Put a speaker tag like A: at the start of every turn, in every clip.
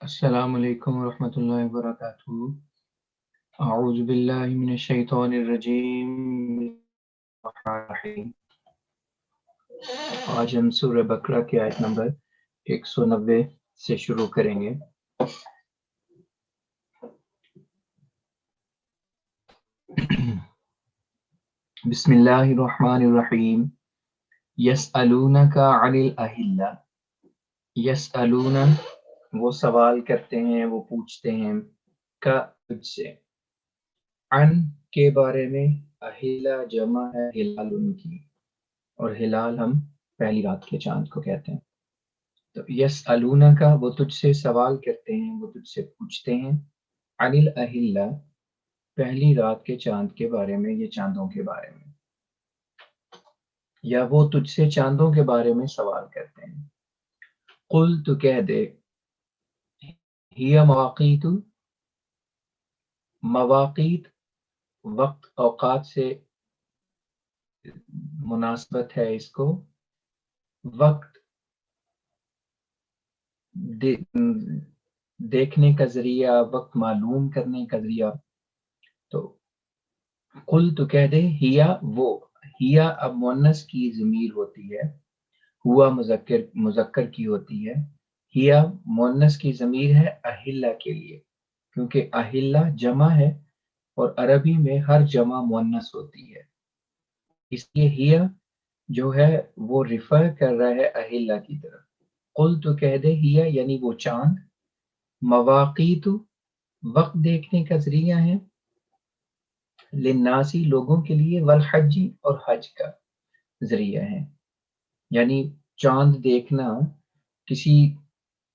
A: السلام علیکم ورحمۃ اللہ وبرکاتہ۔ اعوذ باللہ من الشیطان الرجیم۔ آج ہم سورہ بقرہ کی آیت نمبر 190 سے شروع کریں گے۔ بسم اللہ الرحمن الرحیم۔ یسألونک عن الاہلہ۔ یسألون وہ سوال کرتے ہیں، وہ پوچھتے ہیں، کا تجھ سے، عن کے بارے میں، اہلہ جمع ہے ہلال ان کی، اور ہلال ہم پہلی رات کے چاند کو کہتے ہیں۔ تو یسألونک وہ تجھ سے سوال کرتے ہیں، وہ تجھ سے پوچھتے ہیں، عن الاہلہ پہلی رات کے چاند کے بارے میں، یہ چاندوں کے بارے میں، یا وہ تجھ سے چاندوں کے بارے میں سوال کرتے ہیں۔ قل تو کہہ دے، ہی مواقیت، مواقیت وقت اوقات سے مناسبت ہے اس کو، وقت دیکھنے کا ذریعہ، وقت معلوم کرنے کا ذریعہ۔ تو قل تو کہہ دے، ہیا وہ، ہیا اب مؤنث کی ضمیر ہوتی ہے، ہوا مذکر کی ہوتی ہے، ہیا مؤنث کی ضمیر ہے اہلہ کے لیے، کیونکہ اہلہ جمع ہے اور عربی میں ہر جمع مؤنث ہوتی ہے، اس لیے ہیا جو ہے وہ ریفر کر رہا ہے اہلہ کی طرف۔ قل تو کہہ دے، ہیا یعنی وہ چاند، مواقیت وقت دیکھنے کا ذریعہ ہے، للناسی لوگوں کے لیے، والحجی اور حج کا ذریعہ ہے۔ یعنی چاند دیکھنا کسی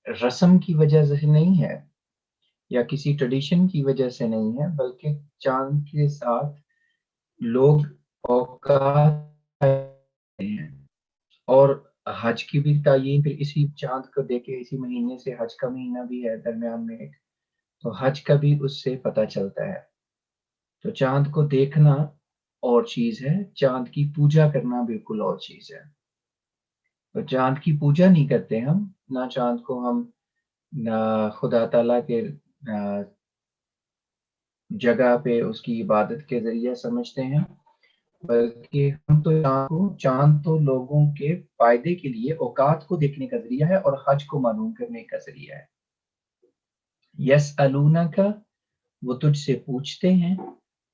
A: رسم کی وجہ سے نہیں ہے یا کسی ٹریڈیشن کی وجہ سے نہیں ہے، بلکہ چاند کے ساتھ لوگ اوقات ہیں، اور حج کی بھی تعین پھر اسی چاند کو دیکھے، اسی مہینے سے حج کا مہینہ بھی ہے درمیان میں ایک، تو حج کا بھی اس سے پتہ چلتا ہے۔ تو چاند کو دیکھنا اور چیز ہے، چاند کی پوجا کرنا بالکل اور چیز ہے۔ تو چاند کی پوجا نہیں کرتے ہم، نہ چاند کو ہم نہ خدا تعالیٰ کے جگہ پہ اس کی عبادت کے ذریعے سمجھتے ہیں، بلکہ ہم تو چاند تو لوگوں کے فائدے کے لیے اوقات کو دیکھنے کا ذریعہ ہے اور حج کو معلوم کرنے کا ذریعہ ہے۔ یسألونک وہ تجھ سے پوچھتے ہیں،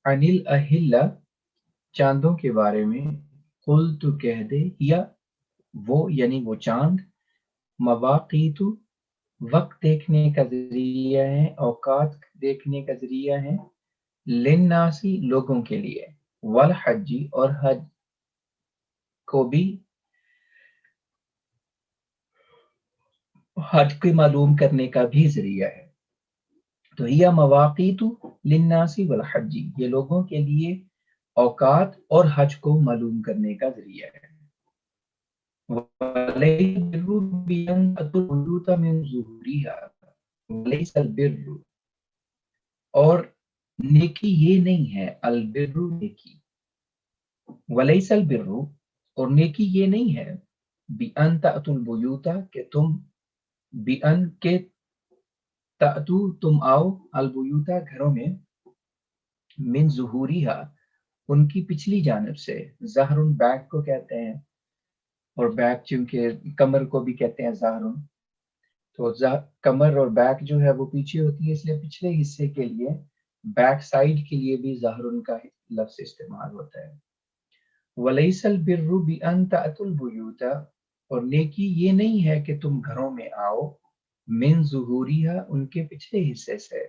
A: عن الاہلہ چاندوں کے بارے میں، قل تو کہہ دے، یا وہ یعنی وہ چاند، مواقیت وقت دیکھنے کا ذریعہ ہے، اوقات دیکھنے کا ذریعہ ہے، للناسی لوگوں کے لیے، والحجی اور حج کو بھی، حج کو معلوم کرنے کا بھی ذریعہ ہے۔ تو یہ مواقیت للناسی والحجی، یہ لوگوں کے لیے اوقات اور حج کو معلوم کرنے کا ذریعہ ہے۔ وَلَيْسَ الْبِرُّ بِأَنْ تَأْتُوا الْبُيُوتَ مِنْ ظُهُورِهَا، وَلَيْسَ الْبِرُّ اور نیکی یہ نہیں ہے، البر نیکی، وَلَيْسَ الْبِرُّ اور نیکی یہ نہیں ہے، بِأَنْ تَأْتُوا الْبُيُوتَ کہ تم، بِأَنْ کہ تَأْتُوا تم آؤ، الْبُيُوتَ گھروں میں، من ظہوریہا ان کی پچھلی جانب سے، ظہر بیک کو کہتے ہیں، اور بیک چونکہ کمر کو بھی کہتے ہیں ظہر، تو کمر اور بیک جو ہے وہ پیچھے ہوتی ہے، اس لیے پچھلے حصے کے لیے، بیک سائڈ کے لیے بھی ظہر کا لفظ استعمال ہوتا ہے۔ وَلَيْسَ الْبِرُّ بِأَنْ تَأْتُوا الْبُيُوتَ اور نیکی یہ نہیں ہے کہ تم گھروں میں آؤ، من ظہوریہا ان کے پچھلے حصے سے،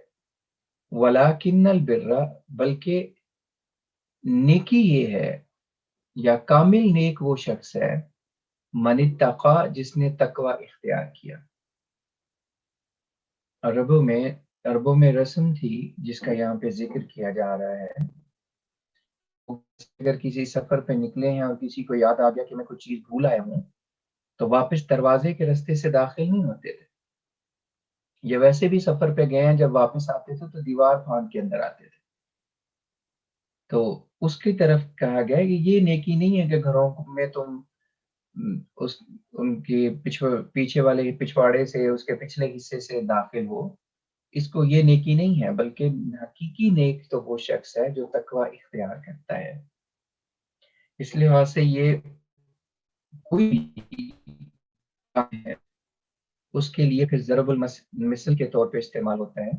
A: وَلَكِنَّ الْبِرَّ بلکہ نیکی یہ ہے، یا کامل نیک وہ شخص ہے، من اتقا جس نے تقوی اختیار کیا۔ عربوں میں رسم تھی جس کا یہاں پہ ذکر کیا جا رہا ہے، اگر کسی سفر پہ نکلے ہیں اور کسی کو یاد آ گیا کہ میں کچھ چیز بھول آیا ہوں، تو واپس دروازے کے راستے سے داخل نہیں ہوتے تھے، یہ ویسے بھی سفر پہ گئے ہیں، جب واپس آتے تھے تو دیوار پھاند کے اندر آتے تھے۔ تو اس کی طرف کہا گیا کہ یہ نیکی نہیں ہے کہ گھروں میں تم اس ان کے پیچھے والے پچھواڑے سے، اس کے پچھلے حصے سے داخل ہو، اس کو یہ نیکی نہیں ہے، بلکہ حقیقی نیک تو وہ شخص ہے جو تقوی اختیار کرتا ہے۔ اس لحاظ سے یہ کوئی بھی کام ہے اس کے لیے پھر ضرب المثل کے طور پہ استعمال ہوتا ہے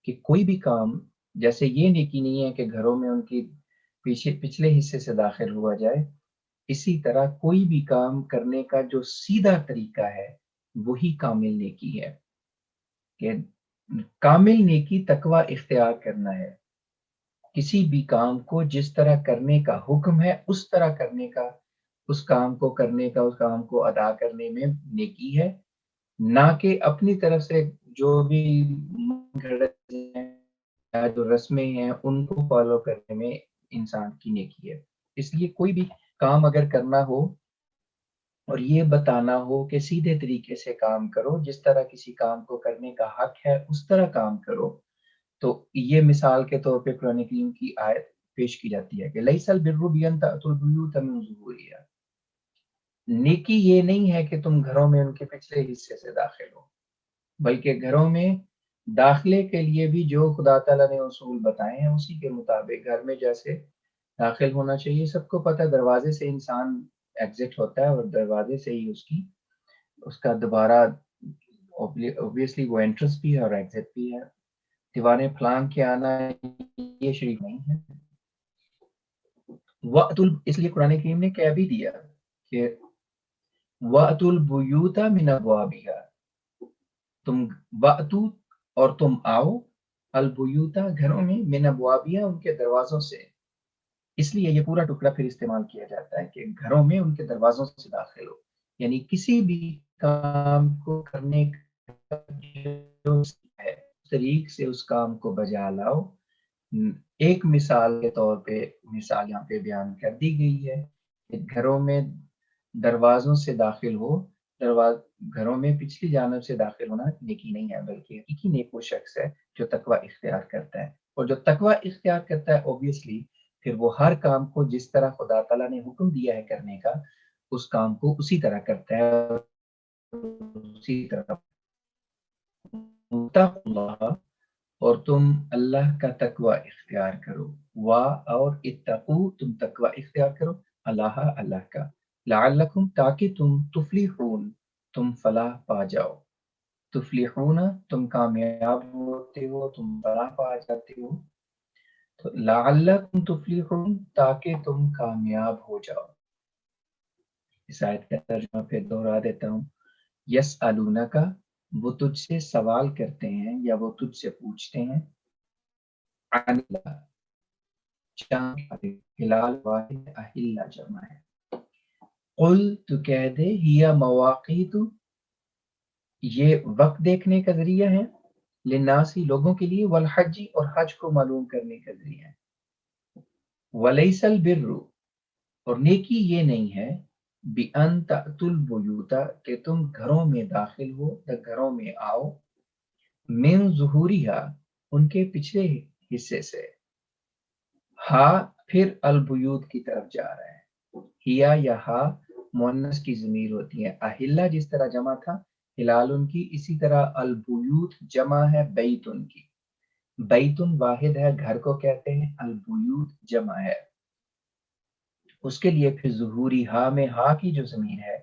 A: کہ کوئی بھی کام، جیسے یہ نیکی نہیں ہے کہ گھروں میں ان کی پچھلے حصے سے داخل ہوا جائے، اسی طرح کوئی بھی کام کرنے کا جو سیدھا طریقہ ہے وہی کامل نیکی ہے، کہ کامل نیکی تقوی اختیار کرنا ہے، کسی بھی کام کو جس طرح کرنے کا حکم ہے اس طرح کرنے کا، اس کام کو کرنے کا، اس کام کو ادا کرنے میں نیکی ہے، نہ کہ اپنی طرف سے جو بھی گھڑت ہیں یا جو رسمیں ہیں ان کو فالو کرنے میں انسان کی نیکی ہے۔ اس لیے کوئی بھی کام اگر کرنا ہو اور یہ بتانا ہو کہ سیدھے طریقے سے کام کرو، جس طرح کسی کام کو کرنے کا حق ہے اس طرح کام کرو، تو یہ مثال کے طور پہ قرآن کریم کی آیت پیش کی جاتی ہے کہ لیس البر بان تأتوا البیوت من ظہورها، نیکی یہ نہیں ہے کہ تم گھروں میں ان کے پچھلے حصے سے داخل ہو، بلکہ گھروں میں داخلے کے لیے بھی جو خدا تعالیٰ نے اصول بتائے ہیں اسی کے مطابق گھر میں جیسے داخل ہونا چاہیے۔ سب کو پتہ دروازے سے انسان ایگزٹ ہوتا ہے اور دروازے سے ہی اس کا دوبارہ اوبیسلی وہ انٹرنس بھی ہے اور ایگزٹ بھی ہے، دیواریں پھلانگ کے آنا یہ شریک نہیں ہے۔ اس لیے قرآن کریم نے کہہ بھی دیا کہ وَأْتُوا الْبُيُوتَ مِنْ أَبْوَابِهَا، تم وَأْتُوا اور تم آؤ، البیوتا گھروں میں، من ابوابیہ ان کے دروازوں سے، اس لیے یہ پورا ٹکڑا پھر استعمال کیا جاتا ہے کہ گھروں میں ان کے دروازوں سے داخل ہو، یعنی کسی بھی کام کو کرنے کا جو ہے اس طریق سے اس کام کو بجا لاؤ۔ ایک مثال کے طور پہ مثال یہاں پہ بیان کر دی گئی ہے کہ گھروں میں دروازوں سے داخل ہو، گھروں میں پچھلی جانب سے داخل ہونا نیکی نہیں ہے، بلکہ حقیقی نیک وہ شخص ہے جو تقوی اختیار کرتا ہے، اور جو تقوی اختیار کرتا ہے اوبیسلی پھر وہ ہر کام کو جس طرح خدا تعالیٰ نے حکم دیا ہے کرنے کا اس کام کو اسی طرح کرتا ہے، اسی طرح اللہ، اور تم اللہ کا تقوی اختیار کرو، اور اتقو تم تقوی اختیار کرو، اللہ کا، لعلکم تاکہ تم تفلحون تم فلاح پا جاؤ، تفلحون تم کامیاب ہوتے ہو، تم فلاح پا جاتے ہو، تو لعلکم تفلحون تاکہ تم کامیاب ہو جاؤ۔ اس آیت کا ترجمہ پھر دوہرا دیتا ہوں، یسألونک وہ تجھ سے سوال کرتے ہیں یا وہ تجھ سے پوچھتے ہیں، عن اللہ ہلال واحد اہل جمع ہے، قل تو کہہ دے ہیا مواقیت یہ وقت دیکھنے کا ذریعہ ہے، للناسی لوگوں کے لیے، والحج اور حج کو معلوم کرنے کا ذریعہ ہے، ولیس البر اور نیکی یہ نہیں ہے، بِأَن تَأْتُوا الْبُيُوتَ کہ تم گھروں میں داخل ہو یا گھروں میں آؤ، من ظہورها ان کے پچھلے حصے سے، ہا پھر البیوت کی طرف جا رہا ہے، ہیا یا ہا مؤنث کی ضمیر ہوتی ہے، اہلا جس طرح جمع تھا ہلال ان کی، اسی طرح البیوت جمع ہے بیتن کی، بیتن واحد ہے گھر کو کہتے ہیں، البیوت جمع ہے، اس کے لیے پھر ظہوری ہا میں ہا کی جو ضمیر ہے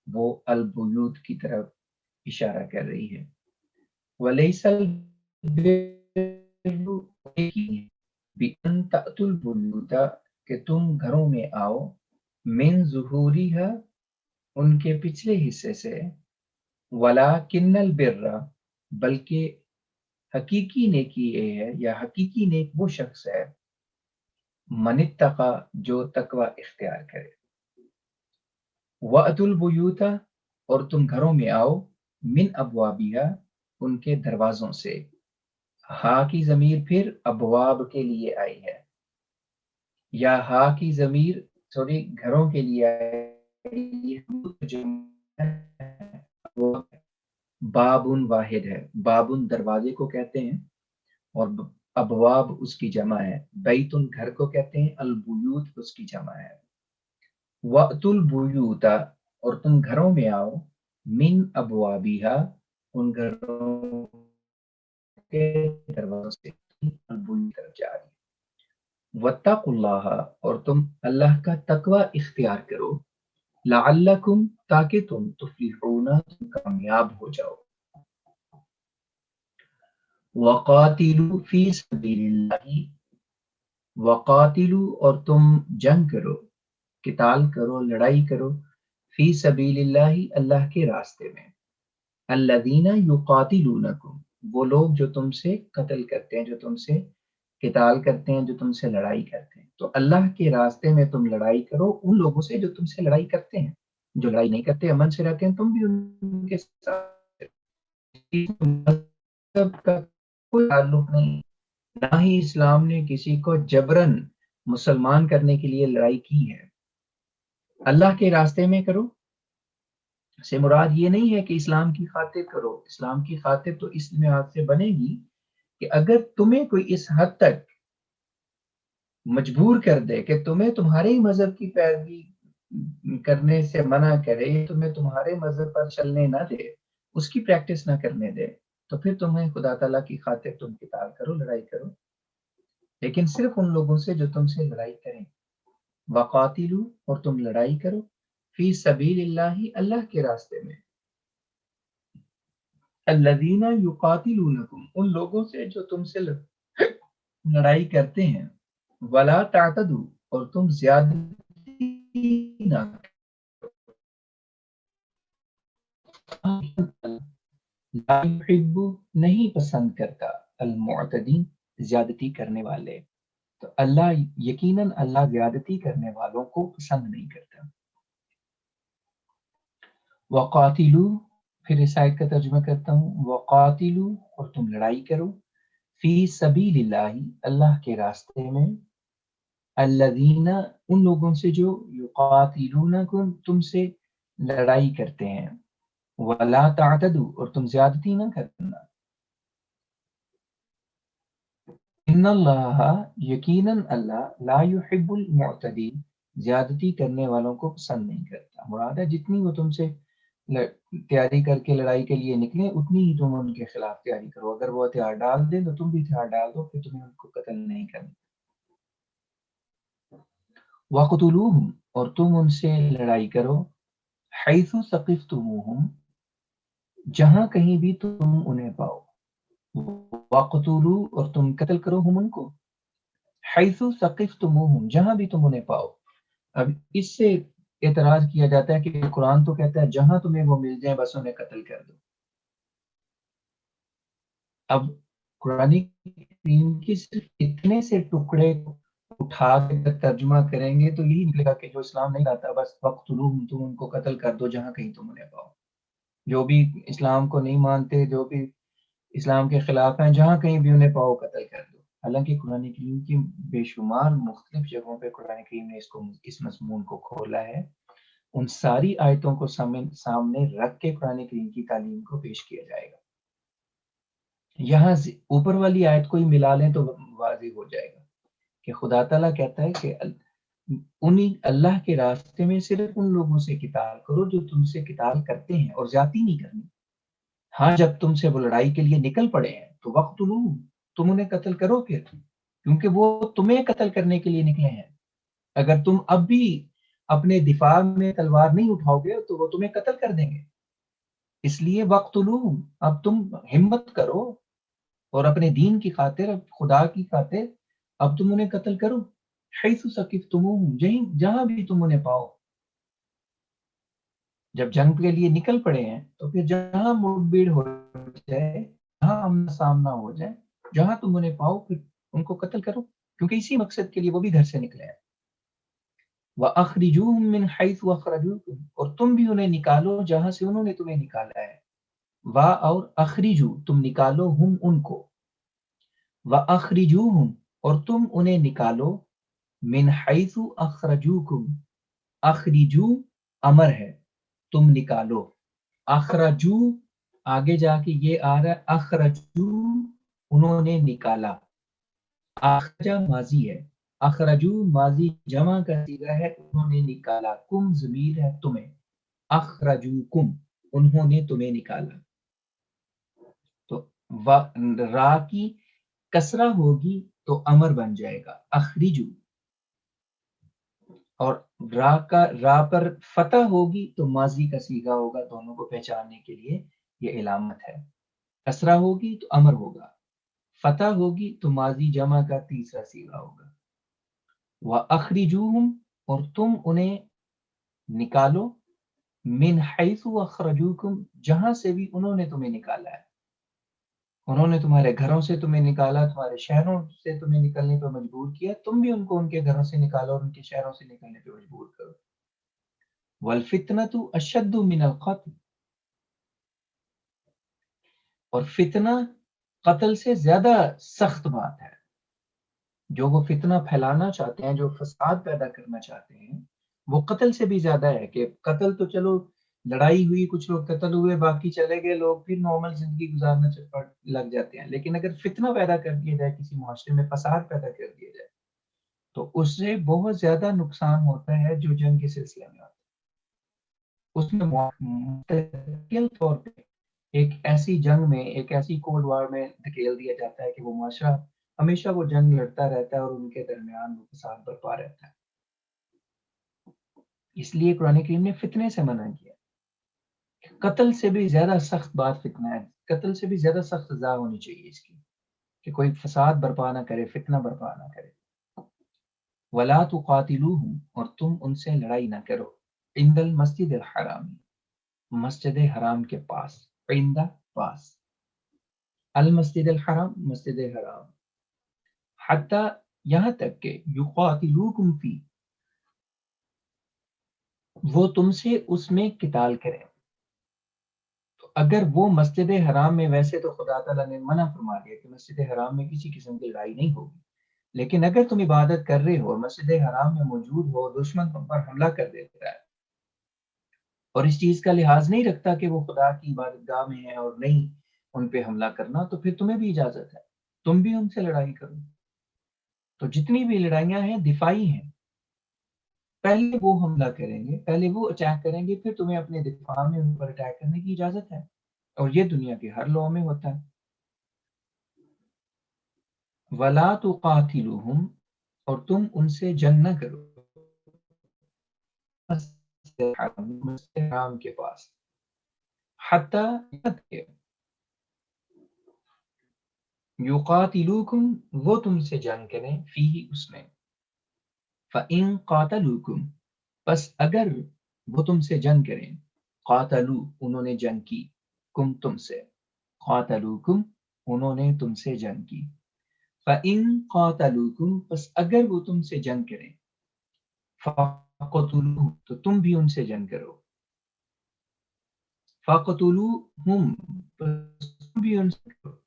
A: وہ البیوت کی طرف اشارہ کر رہی ہے، وَلَيْسَ الْبِرُّ بِأَن تَأْتُوا الْبُيُوتَ کہ تم گھروں میں آؤ، من ظہورها ان کے پچھلے حصے سے، وَلَكِنَّ الْبِرَّ بلکہ حقیقی نیکی یہ ہے یا حقیقی نیک وہ شخص ہے، من اتقى جو تقوی اختیار کرے، وَأْتُوا الْبُيُوتَ اور تم گھروں میں آؤ، من ابوابها ان کے دروازوں سے، ہا کی ضمیر پھر ابواب کے لیے آئی ہے، یا ہا کی ضمیر گھروں کے لیے آئی ہے، بابن واحد ہے، بابن دروازے کو کہتے ہیں اور ابواب اس کی جمع ہے، بیتن گھر کو کہتے ہیں، البیوت اس کی جمع ہے، وَأْتُوا الْبُيُوتَ اور تم گھروں میں آؤ، من ابوابیہا، ان گھروں کے دروازوں سے، البوئی طرف جا رہی ہے، واتقوا اللہ، اور تم اللہ کا تقوی اختیار کرو، لعلکم، تاکہ تم تفلحون، تم کامیاب ہو جاؤ، وقاتلوا فی سبیل اللہ، وقاتلوا، اور تم جنگ کرو، قتال کرو، لڑائی کرو، فی سبیل اللہ، اللہ کے راستے میں، الذین یقاتلونکم، وہ لوگ جو تم سے قتل کرتے ہیں، جو تم سے قتال کرتے ہیں، جو تم سے لڑائی کرتے ہیں، تو اللہ کے راستے میں تم لڑائی کرو ان لوگوں سے جو تم سے لڑائی کرتے ہیں، جو لڑائی نہیں کرتے، امن سے رہتے ہیں، تم بھی ان کے ساتھ، مذہب کا کوئی تعلق نہیں، نہ ہی اسلام نے کسی کو جبرن مسلمان کرنے کے لیے لڑائی کی ہے، اللہ کے راستے میں کرو سے مراد یہ نہیں ہے کہ اسلام کی خاطر کرو، اسلام کی خاطر تو اس لحاظ سے بنے گی کہ اگر تمہیں کوئی اس حد تک مجبور کر دے کہ تمہیں تمہارے ہی مذہب کی پیروی کرنے سے منع کرے، تمہیں تمہارے مذہب پر چلنے نہ دے، اس کی پریکٹس نہ کرنے دے، تو پھر تمہیں خدا تعالیٰ کی خاطر تم قتال کرو، لڑائی کرو، لیکن صرف ان لوگوں سے جو تم سے لڑائی کریں، وقاتلو، اور تم لڑائی کرو، فی سبیل اللہ، اللہ کے راستے میں، الذین یقاتلونکم، ان لوگوں سے جو تم سے لڑائی کرتے ہیں، ولا تعتدوا، اور تم زیادتی نہ کرو، لا يحب، نہیں پسند کرتا، المعتدین، زیادتی کرنے والے، تو اللہ یقیناً اللہ زیادتی کرنے والوں کو پسند نہیں کرتا، وقاتلو، پھر اس آیت کا ترجمہ کرتا ہوں، وقاتلو، اور تم لڑائی کرو، فی سبیل اللہ، اللہ کے راستے میں، الذین، ان لوگوں سے جو یقاتلونکم، تم سے لڑائی کرتے ہیں، ولا تعتدوا، اور تم زیادتی نہ کرنا، ان اللہ، یقیناً اللہ، لا يحب المعتدین، زیادتی کرنے والوں کو پسند نہیں کرتا، مراد ہے جتنی وہ تم سے تیاری کر کے لڑائی کے لیے نکلیں، اتنی ہی تم ان کے خلاف تیاری کرو، اگر وہ ہتھیار ڈال دیں تو تم بھی ہتھیار ڈال دو، پھر تمہیں ان کو قتل نہیں کرنا، وقتلوہم، اور تم ان سے لڑائی کرو، حیث ثقفتموہم، جہاں کہیں بھی تم انہیں پاؤ، وقتلو، اور تم قتل کرو ہم ان کو، حیث ثقفتموہم، جہاں بھی تم انہیں پاؤ، اب اس سے اعتراض کیا جاتا ہے کہ قرآن تو کہتا ہے جہاں تمہیں وہ مل جائیں بس انہیں قتل کر دو، اب قرآن کریم کی صرف اتنے سے ٹکڑے اٹھا کے ترجمہ کریں گے تو یہی نکلے گا کہ جو اسلام نہیں لاتا بس وقتلوہم، تم ان کو قتل کر دو جہاں کہیں تم انہیں پاؤ، جو بھی اسلام کو نہیں مانتے، جو بھی اسلام کے خلاف ہیں، جہاں کہیں بھی انہیں پاؤ قتل کر دو، حالانکہ قرآن کریم کی بے شمار مختلف جگہوں پہ قرآن کریم نے اس مضمون کو کھولا ہے، ان ساری آیتوں کو سامنے رکھ کے قرآن کریم کی تعلیم کو پیش کیا جائے گا، یہاں اوپر والی آیت کو ہی ملا لیں تو واضح ہو جائے گا کہ خدا تعالیٰ کہتا ہے کہ انہیں اللہ کے راستے میں صرف ان لوگوں سے قتال کرو جو تم سے قتال کرتے ہیں، اور زیادتی نہیں کرنی، ہاں جب تم سے وہ لڑائی کے لیے نکل پڑے ہیں تو وقت لو، تم انہیں قتل کرو پھر، کیونکہ وہ تمہیں قتل کرنے کے لیے نکلے ہیں، اگر تم اب بھی اپنے دفاع میں تلوار نہیں اٹھاؤ گے تو وہ تمہیں قتل کر دیں گے، اس لیے وقت لو، اب تم ہمت کرو اور اپنے دین کی خاطر، اب خدا کی خاطر اب تم انہیں قتل کرو، حیث ثقفتموہم، جہاں بھی تم انہیں پاؤ، جب جنگ کے لیے نکل پڑے ہیں تو پھر جہاں مڑ بھیڑ ہو جائے، جہاں آمنا سامنا ہو جائے، جہاں تم انہیں پاؤ پھر ان کو قتل کرو، کیونکہ اسی مقصد کے لیے وہ بھی گھر سے نکلے ہیں، وَأَخْرِجُوهُم مِّنْ حَيْثُ أَخْرَجُوكُمْ، اور تم بھی انہیں نکالو جہاں سے انہوں نے تمہیں نکالا ہے، اور اخرجو، تم نکالو ہم ان کو، وَأَخْرِجُوهُم، اور تم انہیں نکالو، من حیث اخرجوکم، اخرجو امر ہے، تم نکالو، اخرجو آگے جا کے یہ آ رہا ہے، اخرجو انہوں نے نکالا، اخرجا ماضی ہے، اخرجو ماضی جمع کا صیغہ ہے، انہوں نے نکالا، کم ضمیر ہے تمہیں، اخرجوکم انہوں نے تمہیں نکالا. تو را کی کسرہ ہوگی تو امر بن جائے گا اخرجو، اور را پر فتح ہوگی تو ماضی کا صیغہ ہوگا. دونوں کو پہچاننے کے لیے یہ علامت ہے. کسرہ ہوگی تو امر ہوگا، فتح ہوگی تو ماضی جمع کا تیسرا صیغہ ہوگا. وَأَخْرِجُوهُمْ اور تم انہیں نکالو، من حیث اخرجوکم جہاں سے بھی انہوں نے تمہیں نکالا ہے. انہوں نے تمہارے گھروں سے تمہیں نکالا، تمہارے شہروں سے تمہیں نکلنے پہ مجبور کیا، تم بھی ان کو ان کے گھروں سے نکالو اور ان کے شہروں سے نکلنے پہ مجبور کرو. والفتنۃ اشد من القتل اور فتنہ قتل سے زیادہ سخت بات ہے. جو وہ فتنہ پھیلانا چاہتے ہیں، جو فساد پیدا کرنا چاہتے ہیں، وہ قتل سے بھی زیادہ ہے. کہ قتل تو چلو لڑائی ہوئی، کچھ لوگ قتل ہوئے، باقی چلے گئے لوگ، پھر نارمل زندگی گزارنا لگ جاتے ہیں. لیکن اگر فتنہ پیدا کر دیا جائے، کسی معاشرے میں فساد پیدا کر دیا جائے، تو اس سے بہت زیادہ نقصان ہوتا ہے جو جنگ کے سلسلے میں ہوتا ہے. اس میں مستقل طور پہ ایک ایسی جنگ میں، ایک ایسی کولڈ وار میں دھکیل دیا جاتا ہے کہ وہ معاشرہ ہمیشہ وہ جنگ لڑتا رہتا ہے اور ان کے درمیان وہ فساد برپا رہتا ہے. اس لیے قرآن کریم نے فتنے سے منع کیا. قتل سے بھی زیادہ سخت بات فتنہ ہے، قتل سے بھی زیادہ سخت سزا ہونی چاہیے اس کی، کہ کوئی فساد برپا نہ کرے، فتنہ برپا نہ کرے. وَلَا تُقَاتِلُوهُمْ اور تم ان سے لڑائی نہ کرو، عند المسجد الحرام مسجد حرام کے پاس، عند پاس، المسجد الحرام مسجد حرام، حتی یہاں تک کہ یقاتلوکم فی وہ تم سے اس میں قتال کریں. تو اگر وہ مسجد حرام میں، ویسے تو خدا تعالیٰ نے منع فرما دیا کہ مسجد حرام میں کسی قسم کی لڑائی نہیں ہوگی، لیکن اگر تم عبادت کر رہے ہو اور مسجد حرام میں موجود ہو، دشمن تم پر حملہ کر دیتا ہے اور اس چیز کا لحاظ نہیں رکھتا کہ وہ خدا کی عبادت گاہ میں ہے اور نہیں ان پہ حملہ کرنا، تو پھر تمہیں بھی اجازت ہے، تم بھی ان سے لڑائی کرو. تو جتنی بھی لڑائیاں ہیں دفاعی ہیں. پہلے وہ حملہ کریں گے، پہلے وہ اٹیک کریں گے، پھر تمہیں اپنے دفاع میں ان پر اٹیک کرنے کی اجازت ہے. اور یہ دنیا کے ہر لاء میں ہوتا ہے. وَلَا تُقَاتِلُوهُمْ اور تم ان سے جنگ نہ کرو مسجد حرام کے پاس، حتی یقاتلوکم وہ تم سے جنگ کریں، فیہ اس میں، فَإِن قَاتَلُوکم پس اگر وہ تم سے جنگ کریں، قاتلو انہوں نے جنگ کی، کم تم سے، قاتلوکم انہوں نے تم سے جنگ کی، فَإِن قَاتَلُوکم پس اگر وہ تم سے جنگ کریں، فَقَتُلُوهُمْ تو تم بھی ان سے جنگ کرو، فَقَتُلُوهُمْ پس تم بھی ان سے کرو،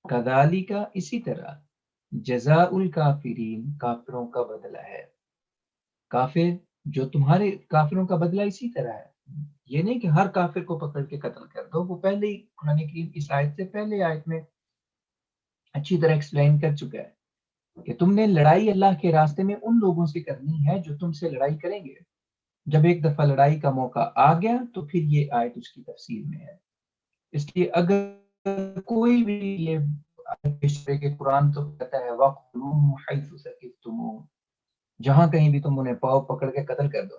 A: کذالک اسی طرح، جزاء الکافرین کافروں کا بدلہ ہے. کافر جو تمہارے کافروں کا بدلہ اسی طرح ہے. یہ نہیں کہ ہر کافر کو پکڑ کے قتل کر دو، وہ پہلے ہی قرآن کریم اس آیت سے پہلے آیت میں اچھی طرح ایکسپلین کر چکا ہے کہ تم نے لڑائی اللہ کے راستے میں ان لوگوں سے کرنی ہے جو تم سے لڑائی کریں گے. جب ایک دفعہ لڑائی کا موقع آ گیا تو پھر یہ آیت اس کی تفسیر میں ہے. اس لیے اگر کوئی بھی یہ کہ قرآن تو کہتا ہے وَقْتُلُوهُمْ حَيْثُ ثَقِفْتُمُوهُمْ جہاں کہیں بھی تم انہیں پاؤ پکڑ کے قتل کر دو،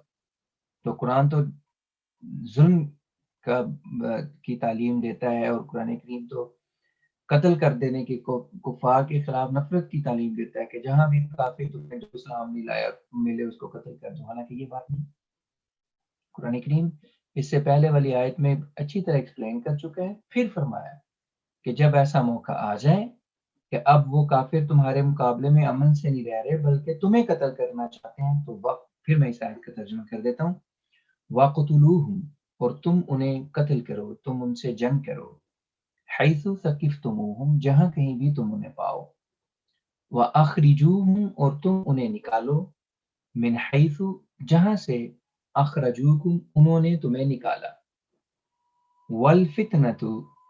A: تو قرآن تو ظلم کا کی تعلیم دیتا ہے، اور قرآن کریم تو قتل کر دینے کی، کفار کے خلاف نفرت کی تعلیم دیتا ہے کہ جہاں بھی کافر تمہیں جو اسلام نہیں لایا ملے اس کو قتل کر دو. حالانکہ یہ بات نہیں. قرآن کریم اس سے پہلے والی آیت میں اچھی طرح ایکسپلین کر چکا ہے. پھر فرمایا کہ جب ایسا موقع آ جائے کہ اب وہ کافر تمہارے مقابلے میں امن سے نہیں رہ رہے بلکہ تمہیں قتل کرنا چاہتے ہیں، تو وقت پھر میں اس آیت کا ترجمہ کر دیتا ہوں. وَقْتُلُوهُمْ اور تم انہیں قتل کرو، تم ان سے جنگ کرو، حیث ثقفتموہم جہاں کہیں بھی تم انہیں پاؤ، وَأَخْرِجُوهُمْ اور تم انہیں نکالو، من حیث جہاں سے اخرجوکم انہوں نے تمہیں نکالا، والفتنۃ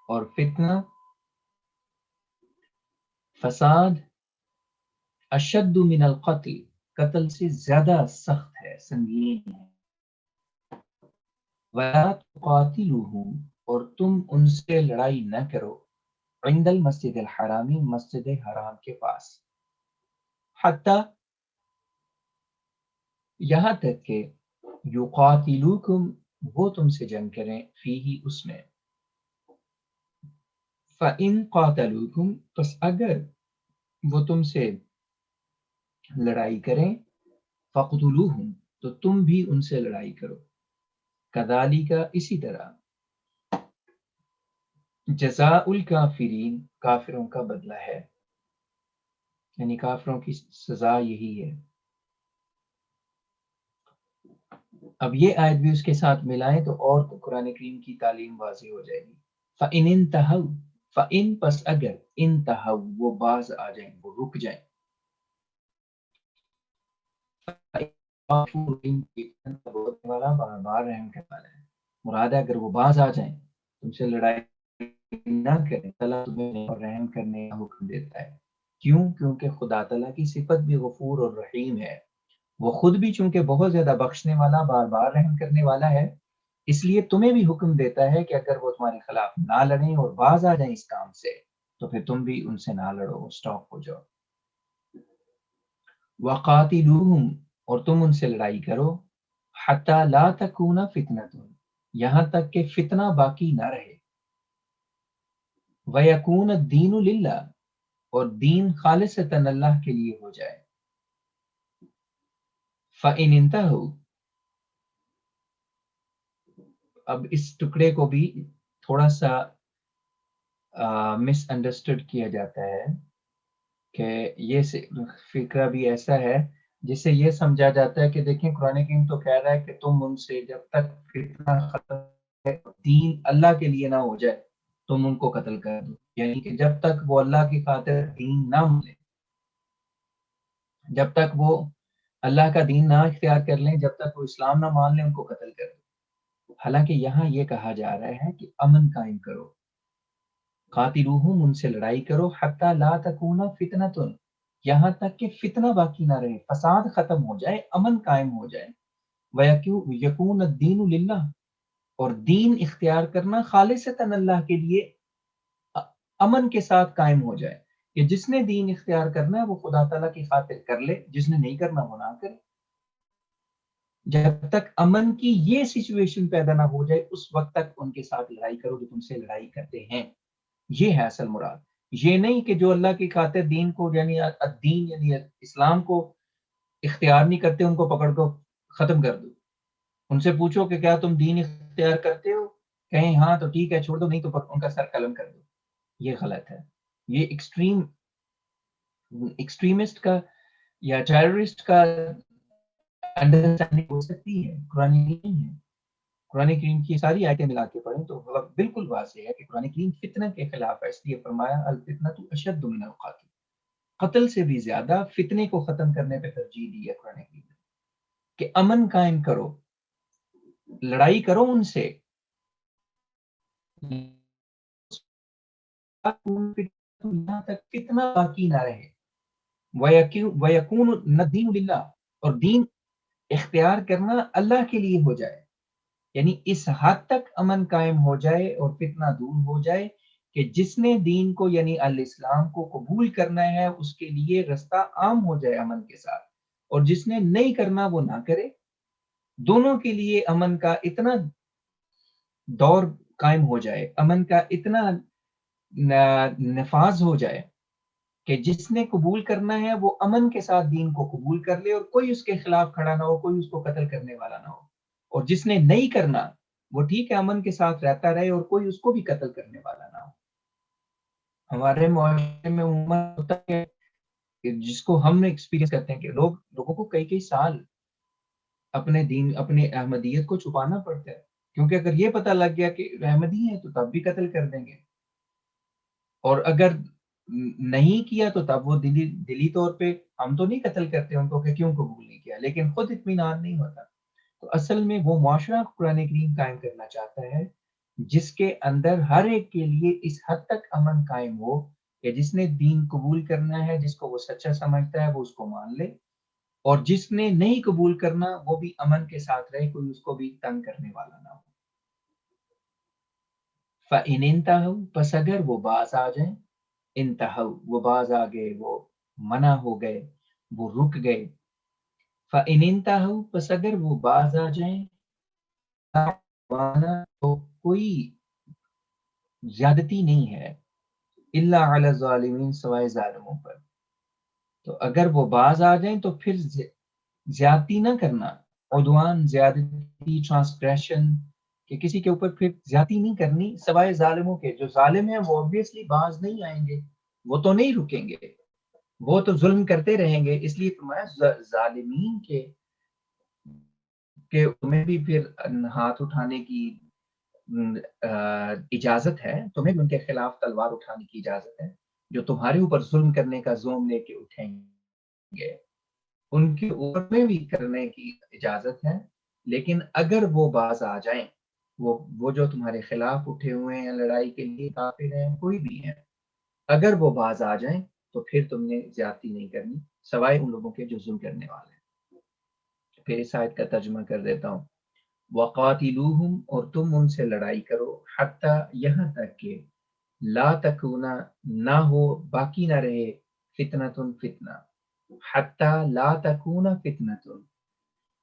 A: اور فتنہ، فساد، اشد من القتل قتل سے زیادہ سخت ہے، سنگین ہے. وَلَا تُقَاتِلُوهُمْ، اور تم ان سے لڑائی نہ کرو، عند المسجد الحرامی، مسجد حرام کے پاس، حتیٰ یہاں تک کہ یقاتلوکم، وہ تم سے جنگ کریں، فیہ اس میں، فَإِن قَاتَلُوكُمْ، پس اگر وہ تم سے لڑائی کریں، فَقْتُلُوهُمْ، تو تم بھی ان سے لڑائی کرو، کذالک، اسی طرح، جزاء الکافرین، کافروں کا بدلہ ہے، یعنی کافروں کی سزا یہی ہے۔ اب یہ آیت بھی اس کے ساتھ ملائیں تو اور قرآن کریم کی تعلیم واضح ہو جائے گی۔ فَإِنِ انتہوا، فَإِن، پس اگر، انتہوا، وہ باز آ جائیں، وہ رک جائیں، بہت والا بار بار رحم کرنے والا ہے، مراد ہے اگر وہ باز آ جائیں، تم سے لڑائی نہ کریں، اللہ تمہیں اور رحم کرنے کا حکم دیتا ہے۔ کیوں؟ کیونکہ خدا تعالیٰ کی صفت بھی غفور اور رحیم ہے، وہ خود بھی چونکہ بہت زیادہ بخشنے والا، بار بار رحم کرنے والا ہے، اس لیے تمہیں بھی حکم دیتا ہے کہ اگر وہ تمہارے خلاف نہ لڑیں اور باز آ جائیں اس کام سے، تو پھر تم بھی ان سے نہ لڑو، اسٹاپ ہو جاؤ۔ وَقَاتِلُوهُمْ، اور تم ان سے لڑائی کرو، حَتَّى لَا تَكُونَ فِتْنَةٌ، یہاں تک کہ فتنہ باقی نہ رہے، وَيَكُونَ الدِّينُ لِلَّهِ، اور دین خالصتاً اللہ کے لیے ہو جائے۔ فَإِنِ انتہوا، اب اس ٹکڑے کو بھی تھوڑا سا مس انڈرسٹوڈ کیا جاتا ہے کہ یہ فکرہ بھی ایسا ہے جس سے یہ سمجھا جاتا ہے کہ دیکھیں قرآن کریم تو کہہ رہا ہے کہ تم ان سے جب تک فتنہ ختم ہے، دین اللہ کے لیے نہ ہو جائے، تم ان کو قتل کر دو، یعنی کہ جب تک وہ اللہ کی خاطر دین نہ ملے، جب تک وہ اللہ کا دین نہ اختیار کر لیں، جب تک وہ اسلام نہ مان لیں، ان کو قتل کر دو۔ حالانکہ یہاں یہ کہا جا رہا ہے کہ امن قائم کرو، قاتلوہم، ان سے لڑائی کرو، حتی لا تکون فتنۃ، یہاں تک کہ فتنہ باقی نہ رہے، فساد ختم ہو جائے، امن قائم ہو جائے، وَيَكُونَ الدِّينُ لِلَّهِ، اور دین اختیار کرنا خالصتاً اللہ کے لیے امن کے ساتھ قائم ہو جائے، کہ جس نے دین اختیار کرنا ہے وہ خدا تعالیٰ کی خاطر کر لے، جس نے نہیں کرنا وہ نہ کرے۔ جب تک امن کی یہ سچویشن پیدا نہ ہو جائے اس وقت تک ان کے ساتھ لڑائی کرو جو تم سے لڑائی کرتے ہیں، یہ ہے اصل مراد۔ یہ نہیں کہ جو اللہ کی خاطر دین کو، یعنی الدین یعنی اسلام کو اختیار نہیں کرتے، ان کو پکڑ کو ختم کر دو، ان سے پوچھو کہ کیا تم دین اختیار کرتے ہو، کہیں ہاں تو ٹھیک ہے چھوڑ دو، نہیں تو ان کا سر قلم کر دو۔ یہ غلط ہے، یہ ایکسٹریمسٹ کا یا ٹیررسٹ کا انڈرسٹینڈنگ ہو سکتی ہے، قرآن نہیں ہے۔ قرآن کریم کی ساری آیتیں ملا کے پڑھیں تو بالکل واضح ہے کہ قرآن کریم فتنہ کے خلاف ہے، اس لیے فرمایا الفتنۃ اشد من القتل، قتل سے بھی زیادہ فتنے کو ختم کرنے پہ ترجیح دی ہے قرآن کریم نے، کہ امن قائم کرو، لڑائی کرو ان سے، یہاں تک فتنہ باقی نہ رہے، وَيَكُونُ الدِّينُ لِلَّهِ، اور دین اختیار کرنا اللہ کے لیے ہو جائے، یعنی اس حد تک امن قائم ہو جائے اور فتنہ دور ہو جائے کہ جس نے دین کو یعنی الاسلام کو قبول کرنا ہے اس کے لیے رستہ عام ہو جائے امن کے ساتھ، اور جس نے نہیں کرنا وہ نہ کرے، دونوں کے لیے امن کا اتنا دور قائم ہو جائے، امن کا اتنا نفاذ ہو جائے کہ جس نے قبول کرنا ہے وہ امن کے ساتھ دین کو قبول کر لے اور کوئی اس کے خلاف کھڑا نہ ہو، کوئی اس کو قتل کرنے والا نہ ہو، اور جس نے نہیں کرنا وہ ٹھیک ہے امن کے ساتھ رہتا رہے اور کوئی اس کو بھی قتل کرنے والا نہ ہو۔ ہمارے معاشرے میں عموماً ہوتا ہے کہ جس کو ہم ایکسپیرینس کرتے ہیں کہ لوگوں کو کئی کئی سال اپنے دین، اپنے احمدیت کو چھپانا پڑتا ہے، کیونکہ اگر یہ پتہ لگ گیا کہ احمدی ہیں تو تب بھی قتل کر دیں گے، اور اگر نہیں کیا تو تب وہ دلی طور پہ ہم تو نہیں قتل کرتے ان کو کہ کیوں قبول نہیں کیا، لیکن خود اطمینان نہیں ہوتا۔ تو اصل میں وہ معاشرہ قرآن کریم قائم کرنا چاہتا ہے جس کے اندر ہر ایک کے لیے اس حد تک امن قائم ہو کہ جس نے دین قبول کرنا ہے، جس کو وہ سچا سمجھتا ہے وہ اس کو مان لے، اور جس نے نہیں قبول کرنا وہ بھی امن کے ساتھ رہے، کوئی اس کو بھی تنگ کرنے والا نہ ہو۔ فَإِنِ انتہوا پس اگر وہ باز آ جائیں، انتہوا وہ باز آ گئے، وہ منع ہو گئے، وہ رک گئے، فَإِنِ انتہوا پس اگر وہ باز آ جائیں، تو کوئی زیادتی نہیں ہے، الا علی الظالمین سوائے ظالموں پر۔ تو اگر وہ باز آ جائیں تو پھر زیادتی نہ کرنا، عدوان، زیادتی، ٹرانسگریشن، کہ کسی کے اوپر پھر زیادتی نہیں کرنی سوائے ظالموں کے۔ جو ظالم ہیں وہ obviously باز نہیں آئیں گے، وہ تو نہیں رکیں گے، وہ تو ظلم کرتے رہیں گے۔ اس لیے فرمایا ظالمین کے تمہیں بھی پھر ہاتھ اٹھانے کی اجازت ہے، تمہیں بھی ان کے خلاف تلوار اٹھانے کی اجازت ہے۔ جو تمہارے اوپر ظلم کرنے کا زوم لے کے اٹھیں گے ان کے اوپر میں بھی کرنے کی اجازت ہے، لیکن اگر وہ باز آ جائیں، وہ جو تمہارے خلاف اٹھے ہوئے ہیں لڑائی کے لیے، کافر ہیں کوئی بھی ہیں، اگر وہ باز آ جائیں تو پھر تم نے زیادتی نہیں کرنی سوائے ان لوگوں کے جو ظلم کرنے والے ہیں۔ پھر اس آیت کا ترجمہ کر دیتا ہوں۔ وَقَاتِلُوهُمْ اور تم ان سے لڑائی کرو، حتیٰ یہاں تک کہ لا تکونا نہ ہو، باقی نہ رہے، فتنتن فتنہ، حتیٰ لا تکونا فتنتن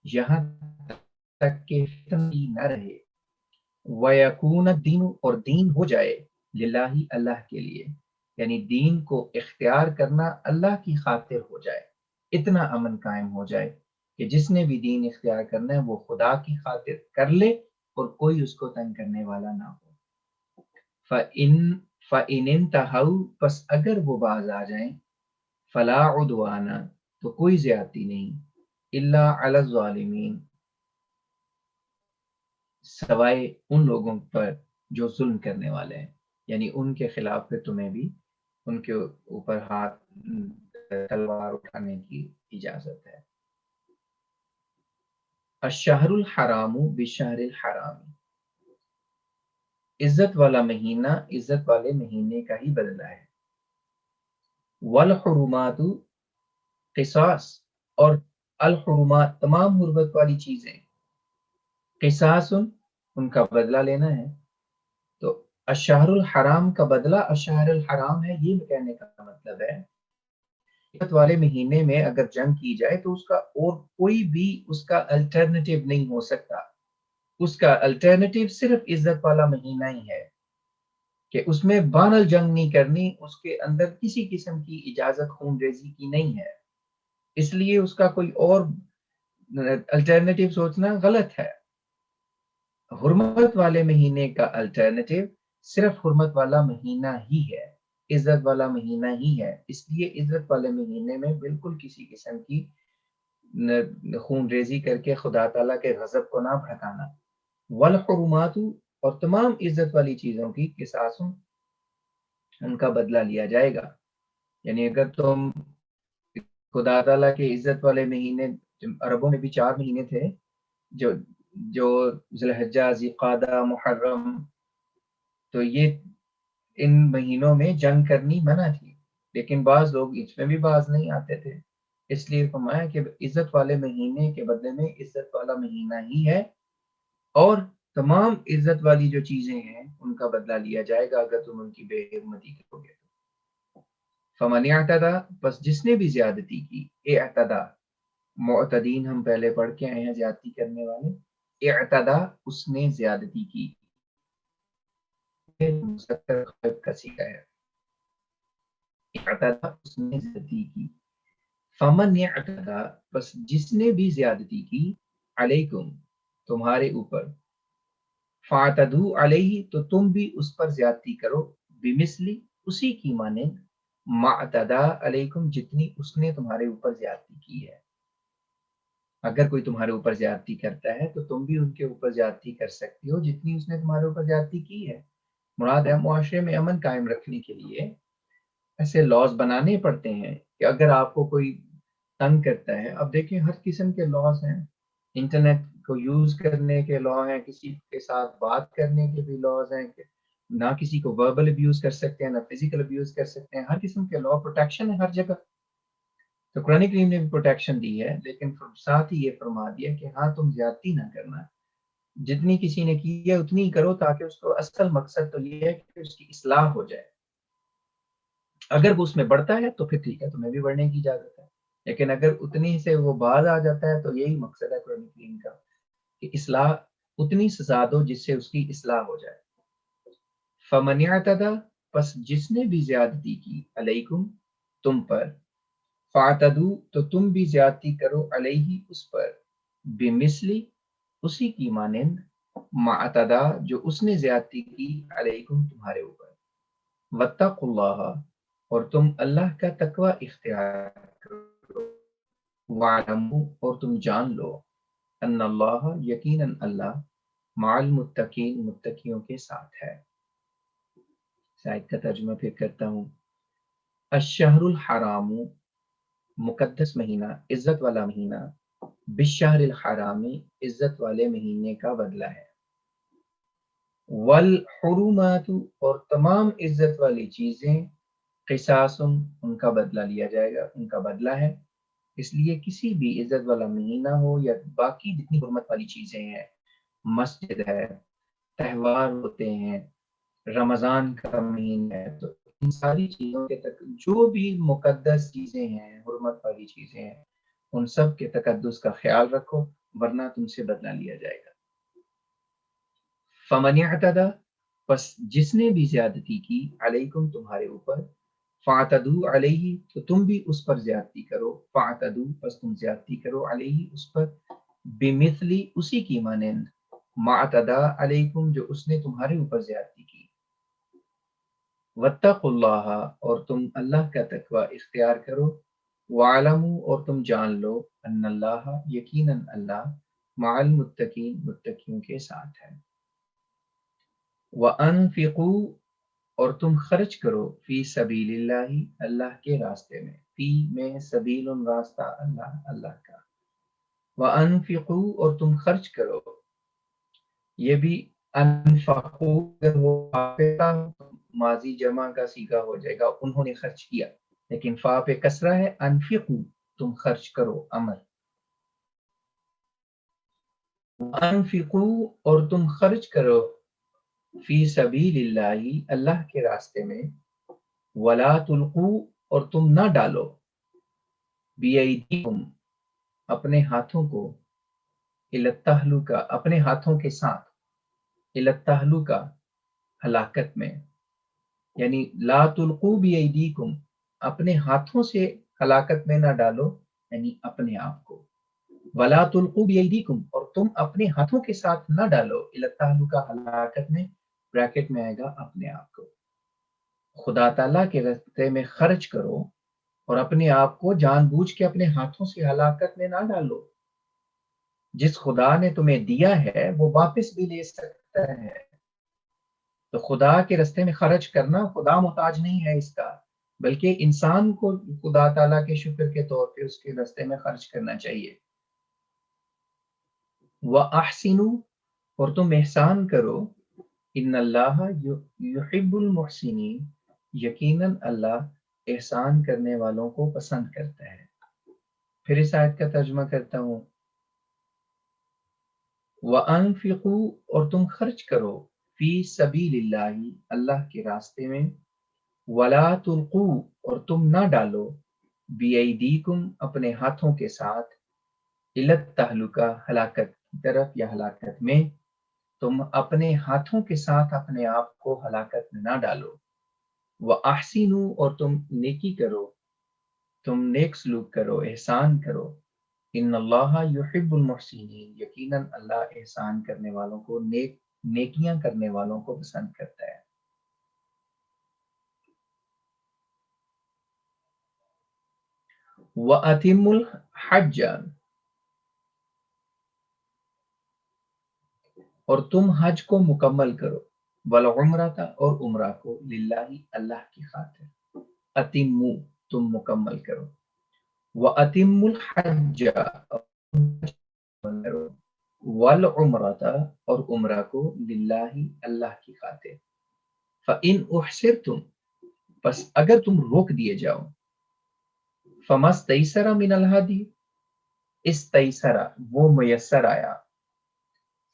A: یہاں تک کہ فتنہ نہ رہے، وَيَكُونَ الدِّينُ اور دین ہو جائے، للہ اللہ کے لیے، یعنی دین کو اختیار کرنا اللہ کی خاطر ہو جائے، اتنا امن قائم ہو جائے کہ جس نے بھی دین اختیار کرنا ہے وہ خدا کی خاطر کر لے اور کوئی اس کو تنگ کرنے والا نہ ہو۔ فَإِنِ انتہوا پس اگر وہ باز آ جائیں، فلا عدوان تو کوئی زیادتی نہیں، الا علی الظالمین سوائے ان لوگوں پر جو ظلم کرنے والے ہیں، یعنی ان کے خلاف پھر تمہیں بھی ان کے اوپر ہاتھ تلوار اٹھانے کی اجازت ہے۔ الشہر الحرام بالشہر الحرام، عزت والا مہینہ عزت والے مہینے کا ہی بدلہ ہے۔ والحرمات قصاص اور الحرمات تمام حرمت والی چیزیں، قصاص ان کا بدلہ لینا ہے۔ تو الشہر الحرام کا بدلہ الشہر الحرام ہے، یہ کہنے کا مطلب ہے عزت والے مہینے میں اگر جنگ کی جائے تو اس کا اور کوئی بھی اس کا الٹرنیٹیو نہیں ہو سکتا، اس کا الٹرنیٹیو صرف عزت والا مہینہ ہی ہے، کہ اس میں بان الجنگ نہیں کرنی، اس کے اندر کسی قسم کی اجازت خون ریزی کی نہیں ہے، اس لیے اس کا کوئی اور الٹرنیٹیو سوچنا غلط ہے۔ حرمت والے مہینے کا الٹرنیٹیو صرف حرمت والا مہینہ ہی ہے، عزت والا مہینہ ہی ہے، اس لیے عزت والے مہینے میں بالکل کسی قسم کی خون ریزی کر کے خدا تعالیٰ کے غضب کو نہ بھڑکانا۔ والحرمات اور تمام عزت والی چیزوں کی قصاص ان کا بدلہ لیا جائے گا، یعنی اگر تم خدا تعالیٰ کے عزت والے مہینے، عربوں میں بھی 4 مہینے تھے جو ذی الحجہ، ذی قعدہ، محرم، تو یہ ان مہینوں میں جنگ کرنی منع تھی، لیکن بعض لوگ اس میں بھی باز نہیں آتے تھے، اس لیے فرمایا کہ عزت والے مہینے کے بدلے میں عزت والا مہینہ ہی ہے، اور تمام عزت والی جو چیزیں ہیں ان کا بدلہ لیا جائے گا اگر تم ان کی بے حرمتی کرو گے۔ فمن اعتدی بس جس نے بھی زیادتی کی، اعتدا معتدین ہم پہلے پڑھ کے آئے ہیں زیادتی کرنے والے، اعتدا اس نے زیادتی کی، کا سیکھا ہے، اعتدا اس نے زیادتی کی، فمن اعتدا بس جس نے بھی زیادتی کی، علیکم تمہارے اوپر، فاعتدوا علیہ تو تم بھی اس پر زیادتی کرو، بمثلی اسی کی مانند، ما اعتدا علیکم جتنی اس نے تمہارے اوپر زیادتی کی ہے۔ اگر کوئی تمہارے اوپر زیادتی کرتا ہے تو تم بھی ان کے اوپر زیادتی کر سکتی ہو جتنی اس نے تمہارے اوپر زیادتی کی ہے۔ مراد ہے معاشرے میں امن قائم رکھنے کے لیے ایسے لاز بنانے پڑتے ہیں کہ اگر آپ کو کوئی تنگ کرتا ہے، اب دیکھیں ہر قسم کے لاز ہیں، انٹرنیٹ کو یوز کرنے کے لا ہیں، کسی کے ساتھ بات کرنے کے بھی لاز ہیں، کہ نہ کسی کو وربل ابیوز کر سکتے ہیں نہ فزیکل ابیوز کر سکتے ہیں، ہر قسم کے لا پروٹیکشن ہے ہر جگہ۔ تو قرآن کریم نے بھی پروٹیکشن دی ہے، لیکن ساتھ ہی یہ فرما دیا کہ ہاں تم زیادتی نہ کرنا، جتنی کسی نے کی ہے اتنی ہی کرو، تاکہ اس کو اصل مقصد تو یہ ہے کہ اس کی اصلاح ہو جائے۔ اگر وہ اس میں بڑھتا ہے تو پھر ٹھیک ہے، تمہیں بھی بڑھنے کی اجازت ہے، لیکن اگر اتنی سے وہ باز آ جاتا ہے تو یہی مقصد ہے قرآن کریم کا کہ اصلاح اتنی سزا دو جس سے اس کی اصلاح ہو جائے۔ فمن اعتدی، پس جس نے بھی زیادتی کی، علیکم تم پر، فاعتدو تو تم بھی زیادتی کرو، علیہ اس پر، بمثلی اسی کی مانند، ما اعتدا جو اس نے زیادتی کی، علیکم تمہارے اوپر، واتقوا اللہ اور تم اللہ کا تقوی اختیار کرو، وَاعْلَمُوا اور تم جان لو، ان اللہ یقیناً اللہ، مع المتقین متقیوں کے ساتھ ہے۔ اس آیت کا ترجمہ پھر کرتا ہوں۔ الشہر الحرام، مقدس مہینہ، عزت والا مہینہ، بالشہر الحرام، عزت والے مہینے کا بدلہ ہے، والحرمات اور تمام عزت والی چیزیں، قصاص ان کا بدلہ لیا جائے گا، ان کا بدلہ ہے۔ اس لیے کسی بھی عزت والا مہینہ ہو یا باقی جتنی حرمت والی چیزیں ہیں، مسجد ہے، تہوار ہوتے ہیں، رمضان کا مہینہ ہے، تو ان ساری چیزوں کے تک جو بھی مقدس چیزیں ہیں، حرمت والی چیزیں ہیں، ان سب کے تقدس کا خیال رکھو، ورنہ تم سے بدلہ لیا جائے گا۔ فمن اعتدی، پس جس نے بھی زیادتی کی، علیکم تمہارے اوپر، فاعتدوا علیہ تو تم بھی اس پر زیادتی کرو، فاعتدوا پس تم زیادتی کرو، علیہ اس پر، بمثلی اسی کی مانند، ما اعتدی علیکم جو اس نے تمہارے اوپر زیادتی کی، واتقوا اللہ اور تم اللہ کا تقوی اختیار کرو، وَاعْلَمُوا اور تم جان لو، ان اللہ یقیناً اللہ، مع المتقین متقیوں کے ساتھ ہے۔ وَأَنفِقُوا اور تم خرچ کرو، فی سبیل اللہ اللہ کے راستے میں، فی میں سبیل راستہ اللہ اللہ کا، وَأَنفِقُوا اور تم خرچ کرو، یہ بھی انفقوا اگر وہ فاقہ ماضی جمع کا صیغہ ہو جائے گا، انہوں نے خرچ کیا، لیکن فا پہ کسرہ ہے، انفقوا تم خرچ کرو، امر، انفقوا اور تم خرچ کرو، فی سبیل اللہ اللہ کے راستے میں، ولا تلقوا اور تم نہ ڈالو، بیدیکم اپنے ہاتھوں کو، الی التہلکہ اپنے ہاتھوں کے ساتھ، الی التہلکہ ہلاکت میں، یعنی لا تلقوا بیدیکم اپنے ہاتھوں سے ہلاکت میں نہ ڈالو، یعنی اپنے آپ کو، ولا تلقوا بیدیکم اور تم اپنے ہاتھوں کے ساتھ نہ ڈالو، الی التہلکہ ہلاکت میں، بریکٹ میں آئے گا اپنے آپ کو۔ خدا تعالیٰ کے راستے میں خرچ کرو اور اپنے آپ کو جان بوجھ کے اپنے ہاتھوں سے ہلاکت میں نہ ڈالو۔ جس خدا نے تمہیں دیا ہے وہ واپس بھی لے سکتا ہے، تو خدا کے راستے میں خرچ کرنا، خدا محتاج نہیں ہے اس کا، بلکہ انسان کو خدا تعالیٰ کے شکر کے طور پہ اس کے راستے میں خرچ کرنا چاہیے۔ وَأَحْسِنُوا اور تم احسان کرو، ان اللہ یحب المحسنین یقیناً اللہ احسان کرنے والوں کو پسند کرتا ہے۔ پھر اس آیت کا ترجمہ کرتا ہوں۔ وَأَنفِقُوا اور تم خرچ کرو، فی سبیل اللہ اللہ کے راستے میں، وَلَا تُلْقُوا اور تم نہ ڈالو، بِأَیْدِیکُم اپنے ہاتھوں کے ساتھ، إِلَى التَّہْلُکَہ ہلاکت کی طرف یا ہلاکت میں، تم اپنے ہاتھوں کے ساتھ اپنے آپ کو ہلاکت میں نہ ڈالو۔ وَأَحْسِنُوا اور تم نیکی کرو، تم نیک سلوک کرو، احسان کرو، ان اللہ یحب المحسنین یقیناً اللہ احسان کرنے والوں کو، نیکیاں کرنے والوں کو پسند کرتا ہے۔ وَأَتِمُّوا الْحَجَّ اور تم حج کو مکمل کرو، والعمرۃ اور عمرہ کو، للہ اللہ کی خاطر، اتموا تم مکمل کرو، وَأَتِمُّوا الْحَجَّ والعمرۃ اور عمرہ کو، للہ اللہ کی خاطر، فَإِنْ أُحْصِرْتُمْ پس اگر تم روک دیے جاؤ، فَمَا اسْتَيْسَرَ مِنَ الْهَدْيِ اسْتَيْسَرَ وہ میسر آیا،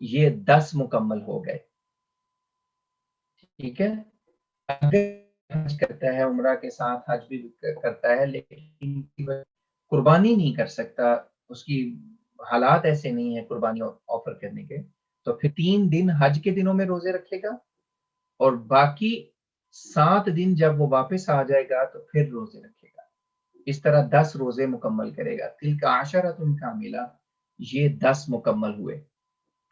A: یہ 10 مکمل ہو گئے، ٹھیک ہے۔ اگر حج کرتا ہے، عمرہ کے ساتھ حج بھی کرتا ہے، لیکن قربانی نہیں کر سکتا، اس کی حالات ایسے نہیں ہیں قربانی آفر کرنے کے، تو پھر 3 دن حج کے دنوں میں روزے رکھے گا، اور باقی 7 دن جب وہ واپس آ جائے گا تو پھر روزے رکھے گا۔ اس طرح 10 روزے مکمل کرے گا۔ تلک عشرۃ کاملہ، یہ 10 مکمل ہوئے،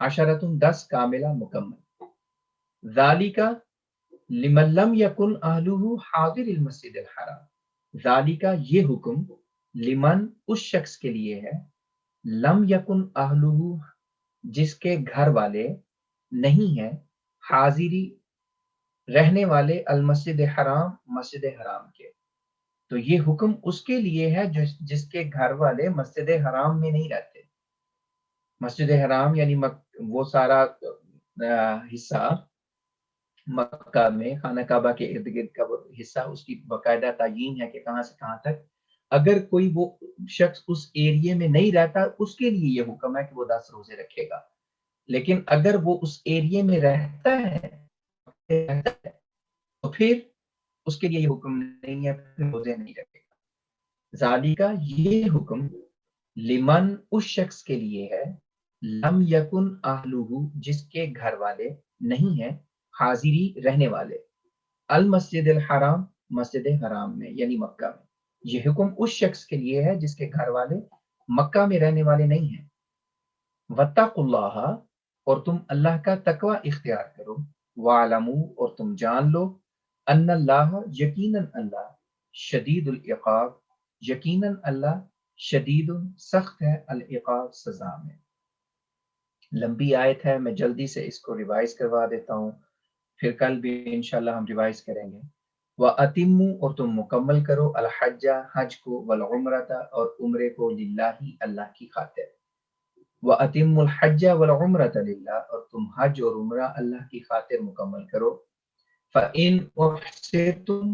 A: عشرۃ 10 کاملہ مکمل۔ ذالک لمن لم یکن اہلہ حاضر المسجد الحرام، ذالک یہ حکم لمن اس شخص کے لیے ہے، لم یکن اہلہ جس کے گھر والے نہیں ہیں، حاضری رہنے والے، المسجد حرام مسجد حرام کے، تو یہ حکم اس کے لیے ہے جس کے گھر والے مسجد حرام میں نہیں رہتے۔ مسجد حرام یعنی وہ سارا حصہ مکہ میں خانہ کعبہ کے ارد گرد کا وہ حصہ، اس کی باقاعدہ تعیین ہے کہ کہاں سے کہاں تک۔ اگر کوئی وہ شخص اس ایریے میں نہیں رہتا، اس کے لیے یہ حکم ہے کہ وہ 10 روزے رکھے گا، لیکن اگر وہ اس ایریے میں رہتا ہے تو پھر اس کے لیے یہ حکم نہیں ہے، پھر روزے نہیں رکھے گا۔ ذالکہ یہ حکم لمن اس شخص کے لیے ہے، لم یکن اہلہ جس کے گھر والے نہیں ہیں، حاضری رہنے والے، المسجد الحرام مسجد حرام میں یعنی مکہ میں۔ یہ حکم اس شخص کے لیے ہے جس کے گھر والے مکہ میں رہنے والے نہیں ہیں۔ واتقوا اللہ، اور تم اللہ کا تقوی اختیار کرو، وَاعْلَمُوا اور تم جان لو، ان اللہ یقیناً اللہ، شدید العقاب یقیناً اللہ شدید سخت ہے، العقاب سزا میں۔ لمبی آیت ہے، میں جلدی سے اس کو ریوائز کروا دیتا ہوں، پھر کل بھی انشاءاللہ ہم ریوائز کریں گے۔ وَأَتِمُّوا اور تم مکمل کرو، الحج حج کو، والعمرۃ اور عمرے کو، للہ اللہ کی خاطر۔ وَأَتِمُّوا الْحَجَّ وَالْعُمْرَةَ لِلَّهِ اور تم حج اور عمرہ اللہ کی خاطر مکمل کرو۔ فَإِنْ أُحْصِرْتُمْ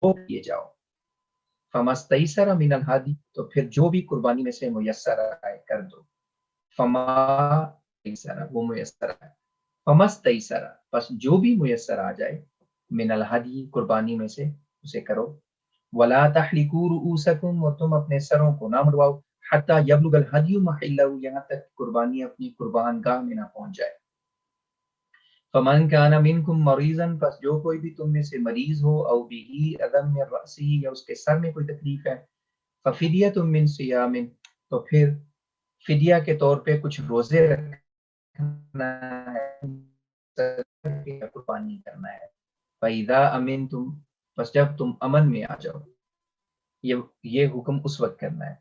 A: وہ کیے جاؤ، فَمَا اسْتَيْسَرَ مِنَ الْهَدْيِ تو پھر جو بھی قربانی میں سے میسر آئے کر دو، فَمَا اسْتَيْسَرَ وہ میسر آئے، فَمَا اسْتَيْسَرَ پس جو بھی میسر آ جائے، من الہدی قربانی میں سے اسے کرو۔ وَلَا تَحْلِقُوا رُؤُوسَكُمْ اور تم اپنے سروں کو نہ مڑواؤ، حتیٰ یبلغ الہدی محلہ یہاں تک قربانی اپنی قربان گاہ میں نہ پہنچ جائے۔ فمن کان منکم مریضا پس جو کوئی بھی تم میں سے مریض ہو، او بہ اذی من رأسہ یا اس کے سر میں کوئی تکلیف ہے، ففدیۃ من صیام تو پھر فدیہ کے طور پہ کچھ روزے رکھنا ہے، قربانی کرنا ہے۔ فَإِذَا أَمِنْتُمْ پس جب تم امن میں آ جاؤ، یہ حکم اس وقت کرنا ہے۔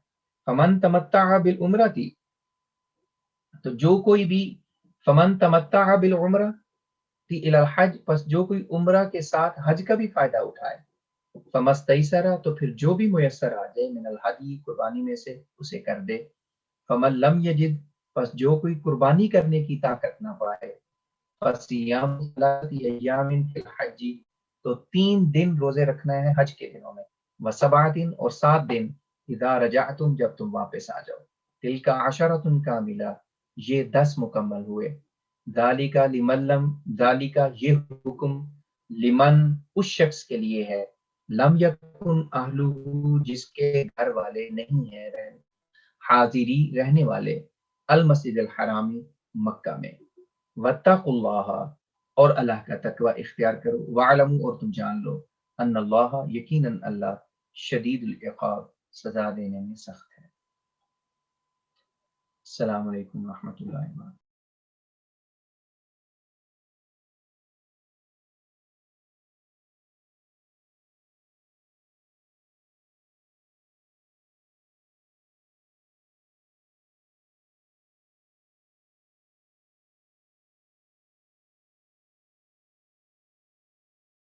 A: فمن تمتع بالعمرۃ تو جو کوئی بھی، فمن تمتع بالعمرہ الی الحج پس جو کوئی عمرہ کے ساتھ حج کا بھی فائدہ اٹھائے، فمستیسرا تو پھر جو بھی میسر آ جائے، من الحدی قربانی میں سے اسے کر دے۔ فمن لم یجد پس جو کوئی قربانی کرنے کی طاقت نہ پائے، فصیام ثلاث ایام فی الحج تو 3 دن روزے رکھنا ہے حج کے دنوں میں، وسبعۃ اور 7 دن اذا رجعتم جب تم واپس آ جاؤ، تلک عشرۃ کاملہ یہ 10 مکمل ہوئے۔ ذالک لمن لم ذالک یہ حکم لمن اس شخص کے لیے ہے، لم یکن اہلہ جس کے گھر والے نہیں ہیں حاضری رہنے والے، المسجد الحرامی مکہ میں۔ واتقوا اللہ اور اللہ کا تقوی اختیار کرو، وَاعْلَمُوا اور تم جان لو، ان اللہ یقیناً اللہ شدید العقاب سزا دینے میں سخت ہے۔ السلام علیکم ورحمۃ اللہ وبرکاتہ۔